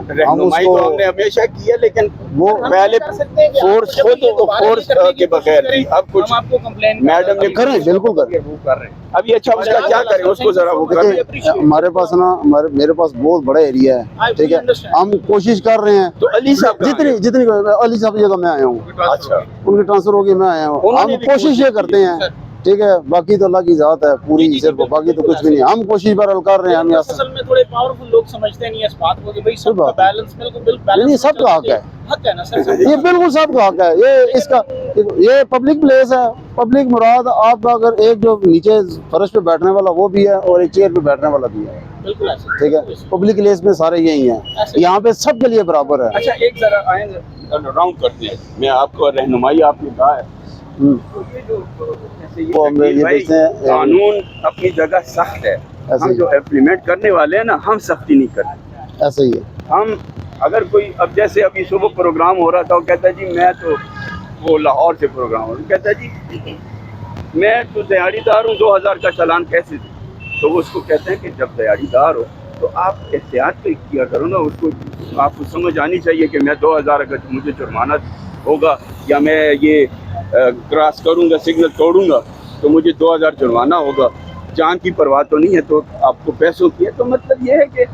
रहनुमाई तो हमने हमेशा की है, लेकिन वो पहले फोर्स फोर्स के बगैर थी। अब कुछ मैडम ने करें, बिल्कुल करें, वो कर रहे हैं। अभी अच्छा उसका क्या करें, उसको जरा वो कर देखिए हमारे पास ना मेरे पास बहुत बड़ा एरिया है, ठीक है, हम कोशिश कर रहे हैं। तो अली साहब जितनी जितनी अली साहब की जगह मैं आया हूँ, अच्छा उनकी ट्रांसफर होगी, मैं आया हूँ। हम कोशिश ये करते हैं, ठीक है, बाकी तो अल्लाह की जात है पूरी, सिर्फ बाकी तो कुछ भी नहीं। हम कोशिश बहरहाल कर रहे हैं। हम असल में थोड़े पावरफुल लोग समझते नहीं है इस बात को कि भाई सबका बैलेंस बिल्कुल नहीं, सबका हक है, हक है ना सर। ये बिल्कुल सबका हक है। ये इसका ये पब्लिक प्लेस है, पब्लिक मुराद आप अगर एक जो नीचे फर्श पे बैठने वाला वो भी है और एक चेयर पे बैठने वाला भी है, बिल्कुल ऐसे, ठीक है। पब्लिक प्लेस में सारे यही हैं, यहाँ पे सबके लिए बराबर है। अच्छा एक जरा आएंगे राउंड करते हैं, मैं आपको रहनुमाई आपने कहा है। तो ये जो जैसे ये भाई कानून अपनी जगह सख्त है, हम जो इम्प्लीमेंट करने वाले हैं ना, हम सख्ती नहीं करते। ऐसा ही है। हम अगर कोई अब जैसे अभी सुबह प्रोग्राम हो रहा था, वो कहता है जी मैं तो वो लाहौर से प्रोग्राम हो रहा है, कहता है जी मैं तो दिहाड़ीदार हूँ, 2000 का चालान कैसे दूँ? तो वो उसको कहते हैं कि जब दिहाड़ीदार हो तो आप एहतियात तो किया करो ना, उसको आपको समझ आनी चाहिए कि मैं 2000 अगर मुझे जुर्माना होगा या मैं ये क्रॉस करूँगा, सिग्नल तोड़ूंगा तो मुझे 2000 जुर्माना होगा, जान की परवाह तो नहीं है, तो आपको पैसों की है। तो मतलब ये है कि